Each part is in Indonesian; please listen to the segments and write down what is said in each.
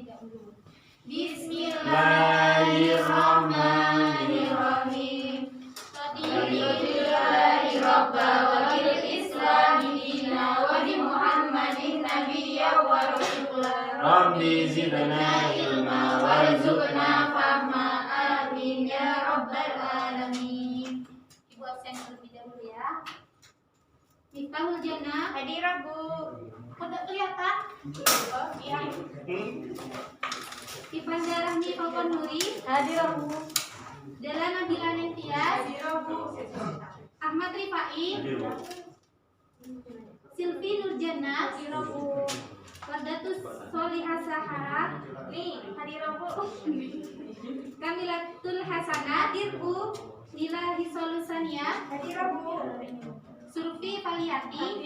terlebih dahulu. Bismillahirrahmanirrahim. Alhamdulillahi rabbil alamin islami dina wa bi Muhammadin nabiyya wa rasulah. Rabbi zidna ilma warzuqna fahma. Amin ya rabbal alamin. Ibu absen terlebih dahulu ya. Miftahul Jannah hadirah Bu. Udah kelihatan? Oh iya. Ivan Darahmi Fokon Nuri hadirah Bu. Dela Nabila Netias hadirah Bu. Ahmad Rifai Silvi Nurjana hadirah Bu. Wardatus Solihah Sahara nih hadirah Bu. Kamilatul Hasanah hadir Bu. Nila Hisolusania hadirah Bu. Surfi Faliati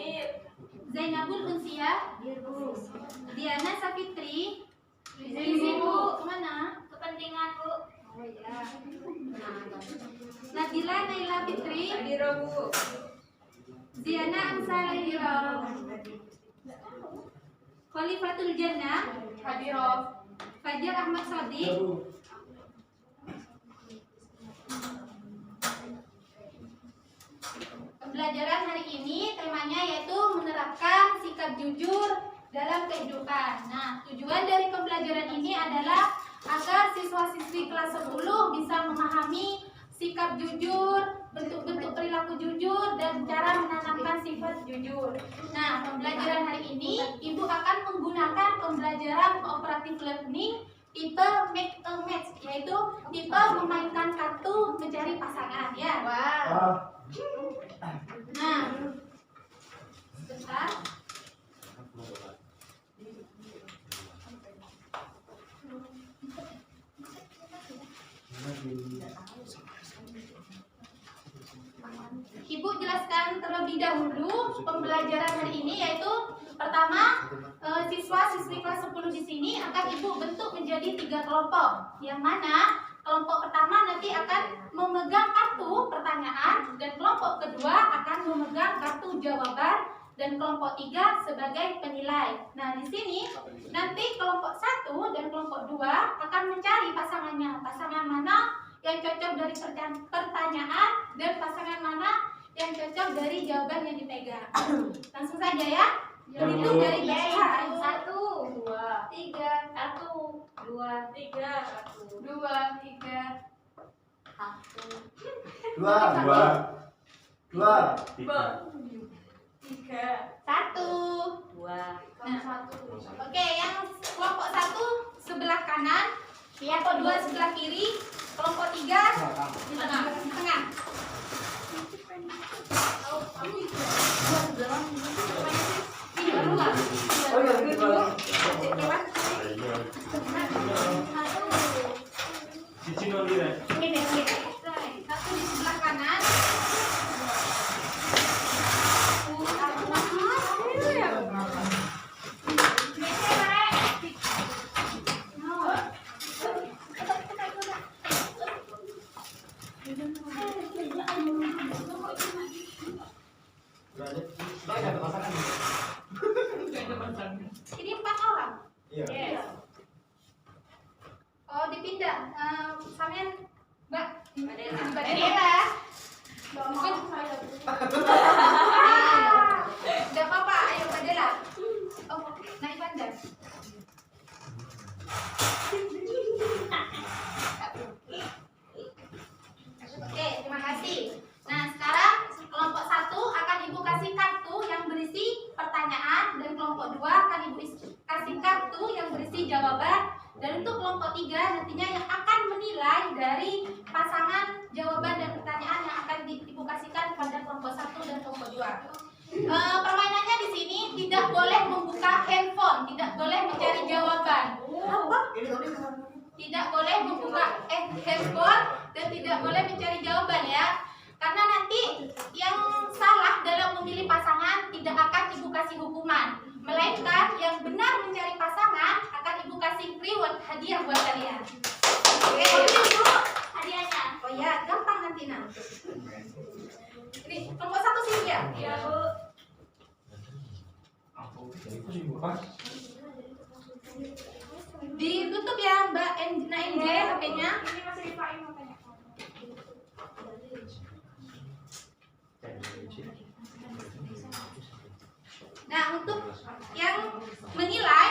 Zainabul Unsia Diana Safitri Izin Bu kemana? Kepentingan Bu. Oh ya. Nadila Naila Fitri hadirah Bu. Ziana Amsalahira Khalifatul Jannah hadirah. Fajar Ahmad Sadiq Pembelajaran hari ini temanya yaitu menerapkan sikap jujur dalam kehidupan. Nah, tujuan dari pembelajaran ini adalah agar siswa-siswi kelas 10 bisa memahami sikap jujur, bentuk-bentuk perilaku jujur, dan cara menanamkan sifat jujur. Nah, pembelajaran hari ini Ibu akan menggunakan pembelajaran cooperative learning tipe make a match, yaitu tipe memainkan kartu mencari pasangan ya. Wow. Nah, sebentar. Ibu jelaskan terlebih dahulu pembelajaran hari ini, yaitu pertama siswa-siswi kelas 10 di sini akan Ibu bentuk menjadi 3 kelompok. Yang mana kelompok pertama nanti akan memegang kartu pertanyaan dan kelompok kedua akan memegang kartu jawaban dan kelompok 3 sebagai penilai. Nah, di sini nanti kelompok 1 dan kelompok 2 akan mencari pasangannya. Pasangan mana yang cocok dari pertanyaan dan pasangan mana yang cocok dari jawaban yang dipegang. Langsung saja ya. Berhitung dari belakang. 1, 2, 3, 1, 2, 3, 1, 2, 3, 1, 2, 1. Oke, yang kelompok 1 sebelah kanan, kelompok 2 sebelah kiri, kelompok 3 di tengah. Satu di sebelah kanan. Ini 4 orang. Iya. Yes. Oh, dipindah. Sampean Mbak Dela. Mungkin enggak apa-apa, ayo Mbak Dela. Oh, naik bandar. Oke, terima kasih. Nah, sekarang kelompok 1 akan Ibu kasih kartu yang berisi pertanyaan dan kelompok 2 akan Ibu kasih kartu yang berisi jawaban, dan untuk kelompok 3 nantinya yang akan menilai dari pasangan jawaban dan pertanyaan yang akan Ibu kasihkan kepada kelompok 1 dan kelompok 2. Permainannya di sini tidak boleh membuka handphone, tidak boleh mencari jawaban. Tidak boleh membuka handphone dan tidak boleh mencari jawaban ya. Karena nanti yang salah dalam memilih pasangan tidak akan Ibu kasih hukuman, melainkan yang benar mencari pasangan akan Ibu kasih reward, hadiah buat kalian. Oke, Ibu, hadiahnya. Oh ya, gampang nanti Ini kelompok 1 sini ya? Iya, Bu. Ditutup ya Mbak NJ HP-nya. Ini masih dipakai makanya. Nah, untuk yang menilai,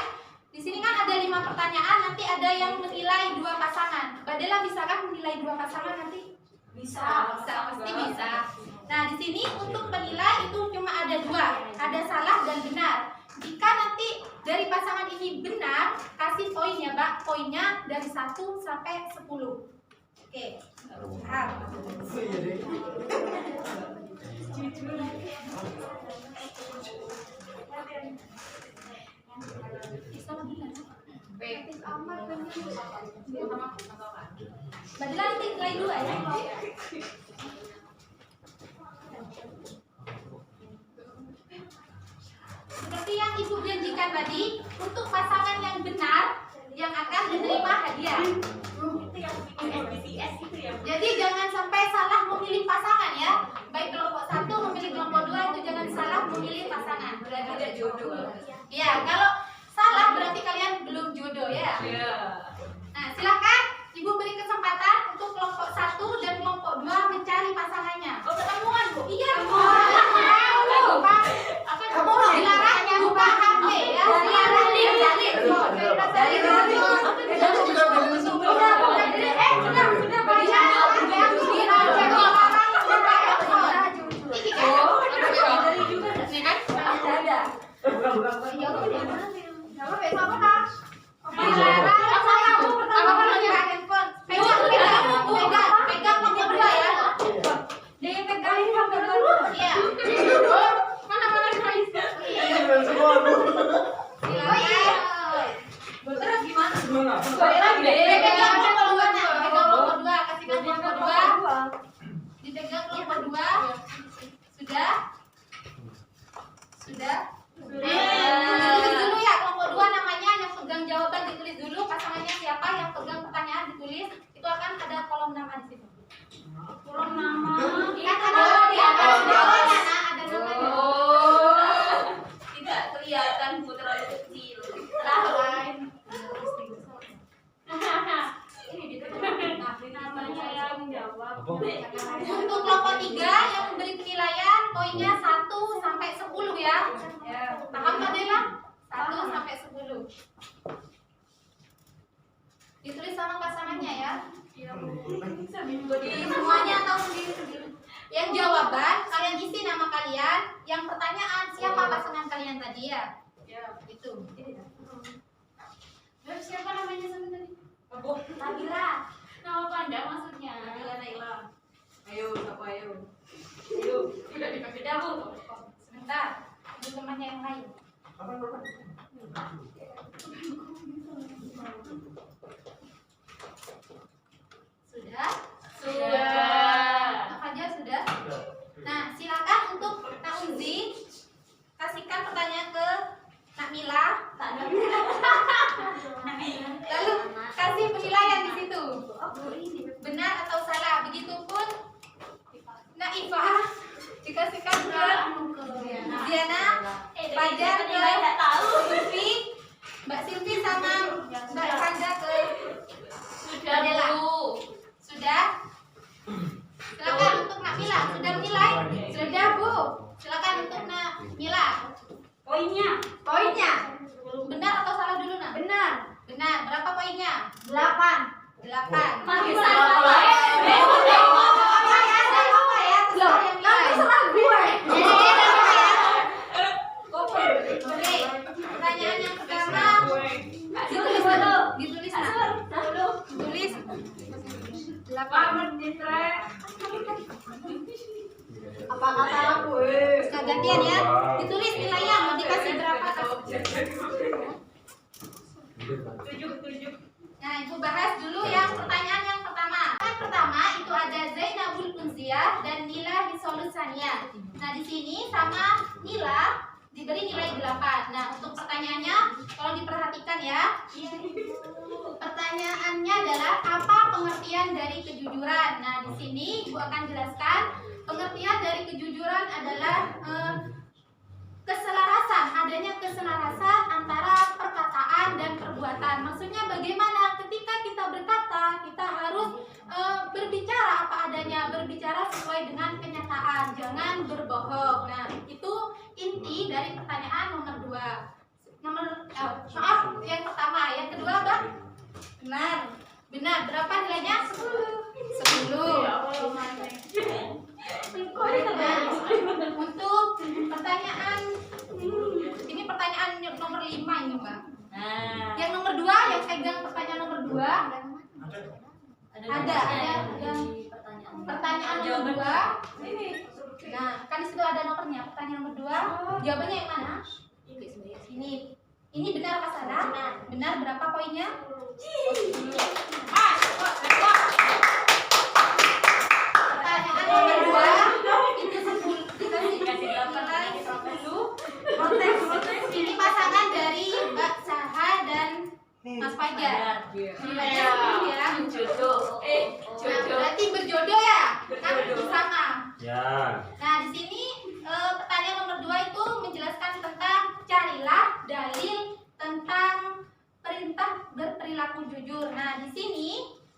di sini kan ada 5 pertanyaan, nanti ada yang menilai 2 pasangan. Mbak Dela bisakah menilai 2 pasangan nanti? Bisa, pasti bisa. Nah, di sini untuk menilai itu cuma ada 2, ada salah dan benar. Jika nanti dari pasangan ini benar, kasih poin ya, Mbak. Poinnya dari 1 sampai 10. Oke. Mbak Dila nanti nilai 2 ya. Seperti yang Ibu janjikan tadi, untuk pasangan yang benar yang akan menerima hadiah. Jadi jangan sampai salah memilih pasangan ya. Baik kelompok 1 memilih kelompok 2 itu jangan salah memilih pasangan. Berarti tidak jodoh. Ya, kalau salah berarti kalian belum jodoh ya. Nah, silakan Ibu beri kesempatan untuk kelompok 1 dan kelompok 2 mencari pasangannya. Oh, ketemuan Bu? Iya, Bu. Dilarang buka HP ya. Dilarang Untuk kelompok 3 yang memberi penilaian poinnya 1 sampai 10 ya. Paham Mbak Dela? 1 sampai 10. Ditulis sama pasangannya ya. Semuanya atau sendiri-sendiri. Yang jawaban kalian isi nama kalian, yang pertanyaan siapa pasangan kalian tadi ya. Itu. Siapa namanya sama tadi? Nabila. Nama pandang maksudnya. Nabila. Ayo, siapa ayo? Ayo, tidak dikasih dahulu. Sebentar, ada temannya yang lain. Sudah? Sudah. Fajar sudah? Nah, silakan untuk Kak Uzi kasihkan pertanyaan ke Nak Mila. Lalu kasih penilaian di situ. Benar atau salah? Begitupun Nak Iva dikasihkan ke Diana, Fajar ke Silvi, Mbak Silvi sama Mbak Fanda ke Dela. Sudah? Silakan untuk Nak Mila. Sudah menilai? Sudah Bu. Silakan untuk Nak Mila. Poinnya. Benar atau salah dulu Nak? Benar. Berapa poinnya? 8. Masih salah. Pertanyaan yang pertama ditulis tulis 8. Apa kata aku? Gantian ya. Ditulis nilainya mau dikasih berapa? 7. Nah, Ibu bahas dulu yang pertanyaan yang pertama. Yang pertama itu ada Zainabul Unziah dan Nila Hisolusania. Nah, di sini sama Nila diberi nilai 8. Nah, untuk pertanyaannya kalau diperhatikan ya. Pertanyaannya adalah apa pengertian dari kejujuran? Nah, di sini Ibu akan jelaskan pengertian dari kejujuran adalah keselarasan, adanya keselarasan antara perkataan dan perbuatan perbuatan. Maksudnya bagaimana? Ketika kita berkata, kita harus berbicara apa adanya, berbicara sesuai dengan kenyataan, jangan berbohong. Nah, itu inti dari pertanyaan nomor 2. Maaf, yang pertama. Yang kedua apa? Benar. Berapa nilainya? 10. Untuk pertanyaan ini pertanyaan yang nomor 5 ini, Mbak. Yang nomor 2, yang pegang pertanyaan nomor 2. Ada yang pertanyaan nomor 2. Nah, kan di situ ada nomornya. Pertanyaan nomor 2. Jawabannya yang mana? Ini benar apa salah? Benar. Berapa poinnya? Pertanyaan nomor 2 itu 10. Dikasih 10. Ini pasangan dari Mbak Saha dan Mas Fajar. Jodoh. Berarti berjodoh ya? Kan bersama. Ya. Nah, di sini pertanyaan nomor 2 itu menjelaskan tentang carilah dalil tentang perintah berperilaku jujur. Nah, di sini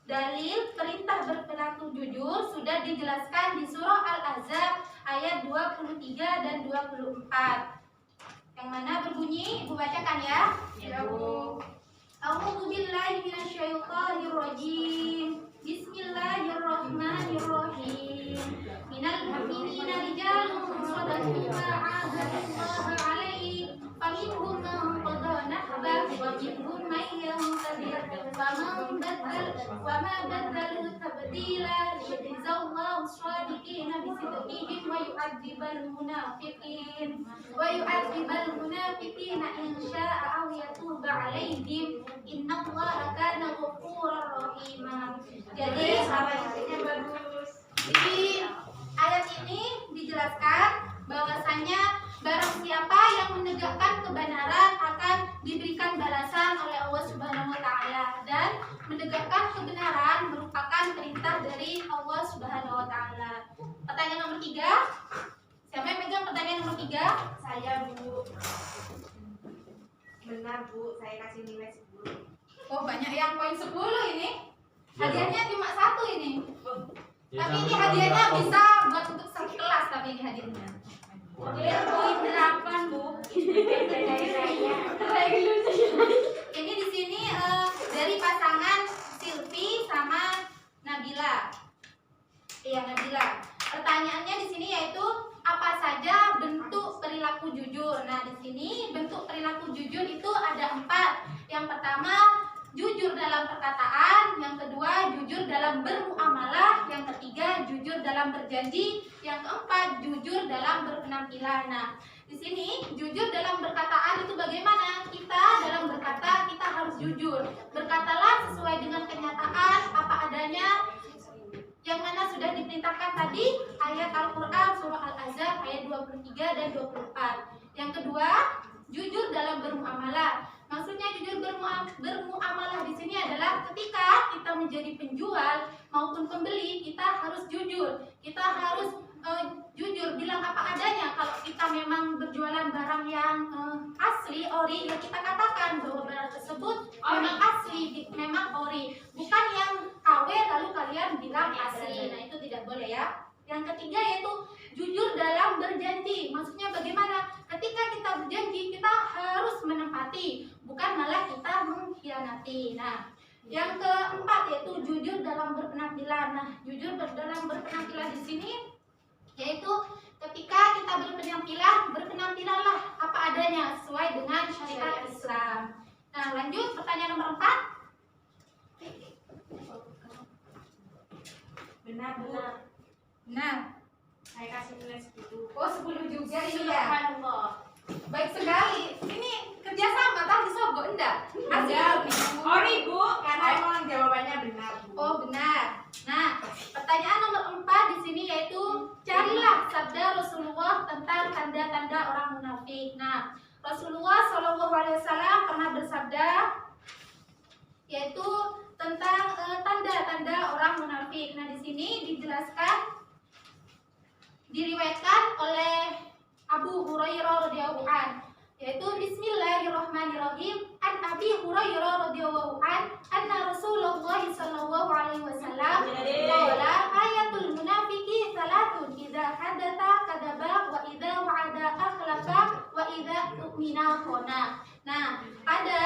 dalil perintah berperilaku jujur sudah dijelaskan di surah Al-Ahzab ayat 23 dan 24. Yang mana berbunyi, Ibu bacakan ya. Ya, Bu. A'udzu billahi minasyaitonir rajim. Bismillahirrahmanirrahim. Minal mu'minina rijalun shadaqu ma 'ahadallaha 'alaihi faminhum man qada nahbah wa minhum man yantazir wa ma badalu tabdila liyajzallahu as-shadiqina bisidqihim wa yu'adzibal munafiqina in syaa'a aw yatuba 'alaihim innallaha kana ghafurar rahima. Jadi di ayat ini dijelaskan bahwasanya barang siapa yang menegakkan kebenaran akan diberikan balasan oleh Allah Subhanahu wa taala, dan menegakkan kebenaran merupakan perintah dari Allah Subhanahu wa taala. Pertanyaan nomor 3. Siapa yang megang pertanyaan nomor 3? Saya, Bu. Benar, Bu. Saya kasih nilai 10. Oh, banyak yang poin 10 ini. Hadiahnya cuma 1 ini. Tapi ini hadiahnya bisa buat untuk satu kelas, tapi ini hadiahnya. Poin 8, Bu. Ini di sini dari pasangan Silvi sama Nabila. Iya, Nabila. Pertanyaannya di sini yaitu apa saja bentuk perilaku jujur. Nah, di sini bentuk perilaku jujur itu ada 4. Yang pertama, jujur dalam perkataan. Yang kedua, jujur dalam bermuamalah. Yang ketiga, jujur dalam berjanji. Yang keempat, jujur dalam berpenampilan. Nah, di sini jujur dalam berkataan itu bagaimana? Kita dalam berkata kita harus jujur. Berkatalah sesuai dengan kenyataan apa adanya, yang mana sudah diperintahkan tadi ayat Al-Quran surah Al-Ahzab ayat 23 dan 24. Yang kedua, jujur dalam bermuamalah. Maksudnya jujur bermuamalah di sini adalah ketika kita menjadi penjual maupun pembeli, kita harus jujur. Kita harus jujur bilang apa adanya. Kalau kita memang berjualan barang yang asli, ori, ya kita katakan bahwa barang tersebut memang asli, memang ori, bukan yang KW lalu kalian bilang asli. Nah, itu tidak boleh ya. Yang ketiga yaitu jujur dalam berjanji. Maksudnya bagaimana? Ketika kita berjanji, kita harus menepati, bukan malah kita mengkhianati. Nah, yang keempat yaitu jujur dalam berpenampilan. Nah, jujur dalam berpenampilan di sini yaitu ketika kita berpenampilanlah apa adanya sesuai dengan syariat Islam. Nah, lanjut pertanyaan nomor 4. Benar, Bu. Nah, Saya kasih nilai 10. oh 10 juga ini ya. Subhanallah. Baik sekali. Ini kerjasama tadi Sogo enggak? Ada Ori, Bu. Karena emang jawabannya benar, Bu. Oh, benar. Nah, pertanyaan nomor 4 di sini yaitu carilah sabda Rasulullah tentang tanda-tanda orang munafik. Nah, Rasulullah SAW pernah bersabda yaitu tentang tanda-tanda orang munafik. Nah, di sini dijelaskan, diriwayatkan oleh Abu Hurairah radhiyallahu anhu, yaitu Bismillahirrahmanirrahim, an Abi Hurairah radhiyallahu anna Rasulullah sallallahu alaihi wasallam qala ayatul munafiqi salatun idza hadatsa kadzaba wa idza wa'ada akhlafa wa idza tu'mina khana. Nah, pada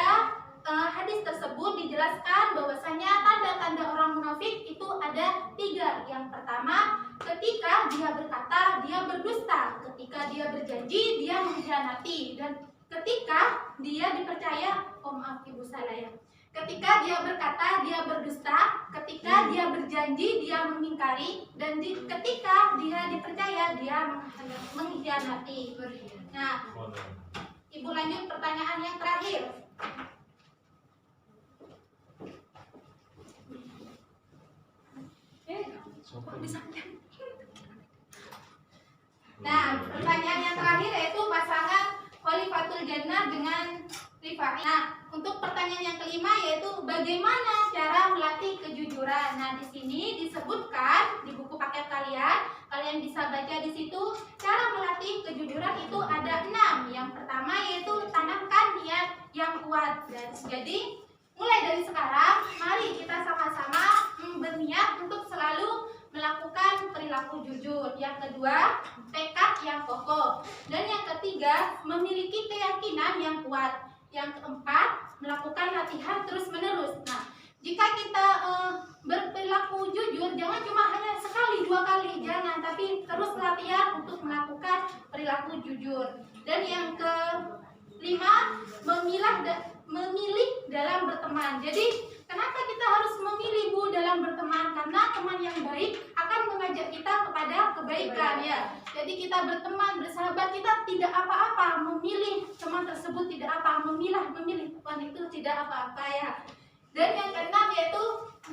hadis tersebut dijelaskan bahwasanya tanda-tanda orang munafik itu ada 3. Yang pertama, ketika dia berkata, dia berdusta. Ketika dia berjanji, dia mengkhianati. Dan ketika dia dipercaya, maaf ibu salah ya. Ketika dia berkata, dia berdusta. Ketika dia berjanji, dia mengingkari. Dan ketika dia dipercaya, dia mengkhianati. Nah, ibu lanjut pertanyaan yang terakhir. Nah, pertanyaan yang terakhir yaitu pasangan Khalifatul Jannah dengan Rifai. Nah, untuk pertanyaan yang kelima yaitu bagaimana cara melatih kejujuran. Nah, di sini disebutkan di buku paket kalian bisa baca di situ cara melatih kejujuran itu ada 6. Yang pertama yaitu tanamkan niat yang kuat. Dan jadi mulai dari sekarang, mari kita sama-sama berniat untuk selalu melakukan perilaku jujur. Yang kedua, tekad yang kokoh. Dan yang ketiga, memiliki keyakinan yang kuat. Yang keempat, melakukan latihan terus-menerus. Nah, jika kita berperilaku jujur, jangan cuma hanya sekali, 2 kali, jangan, tapi terus latihan untuk melakukan perilaku jujur. Dan yang kelima, memilih dalam berteman. Jadi kenapa kita harus memilih Bu dalam berteman? Karena teman yang baik akan mengajak kita kepada kebaikan ya. Jadi kita berteman, bersahabat, kita tidak apa-apa. Memilih teman tersebut tidak apa, memilih teman itu tidak apa-apa ya. Dan yang keenam yaitu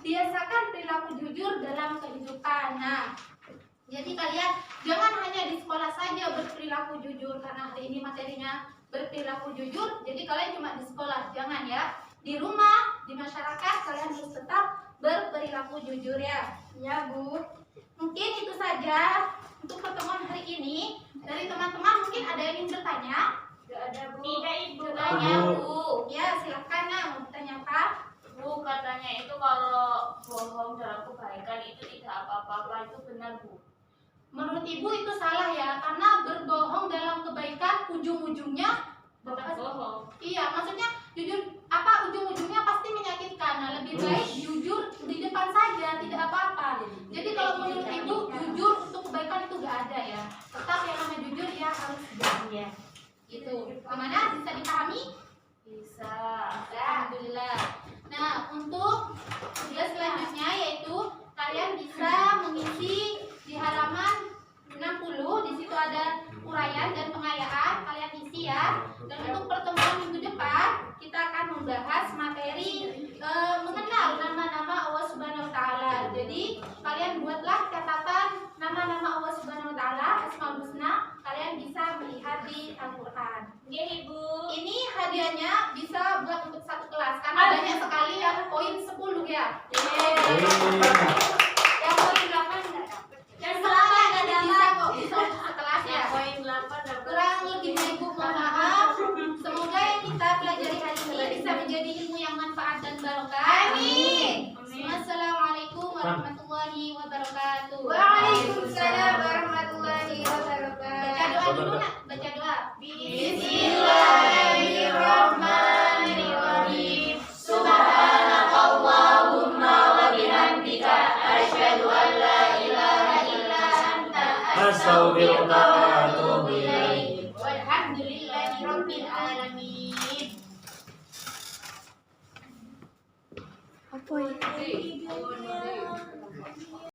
biasakan perilaku jujur dalam kehidupan. Nah, jadi kalian jangan hanya di sekolah saja berperilaku jujur, karena hari ini materinya berperilaku jujur. Jadi kalian cuma di sekolah, jangan ya. Di rumah, di masyarakat kalian harus tetap berperilaku jujur ya. Ya Bu. Mungkin itu saja untuk pertemuan hari ini. Dari teman-teman mungkin ada yang ingin bertanya? Tidak ada Bu. Tidak Ibu. Bertanya Bu. Ya silakan nah, mau bertanya apa? Bu, katanya itu kalau bohong dalam kebaikan itu tidak apa-apa, itu benar Bu? Menurut Ibu itu salah ya, karena berbohong dalam kebaikan ujung-ujungnya Bohong. Iya, maksudnya jujur apa ujung-ujungnya pasti menyakitkan. Nah, lebih baik jujur di depan saja, tidak apa-apa. Jadi kalau menurut Ibu jujur untuk kebaikan itu gak ada ya. Tetap yang namanya jujur ya harus Iya. gitu. Gimana? Bisa dipahami? Bisa. Alhamdulillah. Nah, untuk tugas selanjutnya yaitu kalian bisa mengisi di halaman 60. Di situ ada uraian dan pengayaan, kalian isi ya. Dan untuk pertemuan minggu depan kita akan membahas materi mengenal nama-nama Allah Subhanahu wa taala. Jadi kalian buatlah catatan nama-nama Allah Subhanahu wa taala, Asmaul Husna. Kalian bisa melihat di Al-Qur'an. Iya Ibu. Ini hadiahnya bisa buat untuk satu kelas karena banyak sekali yang poin 10 ya. Yang poin 8 enggak dapat. Dan selama enggak bisa kok bisa untuk sekelas ya. Poin 8 dapat. Kurang lebihnya Ibu mohon maaf. Semoga yang kita pelajari hari ini bisa menjadi ilmu yang manfaat dan barokah. Amin. Wassalamualaikum warahmatullahi wabarakatuh. Waalaikumsalam warahmatullahi wabarakatuh. Baca doa dulu nak. Baca doa. Bismillahirrahmanirrahim. Subhanakallahumma wa bihamdika asyhadu an la ilaha illa anta astaghfiruka wa atubu ilaik. Walhamdulillahi rabbil alamin.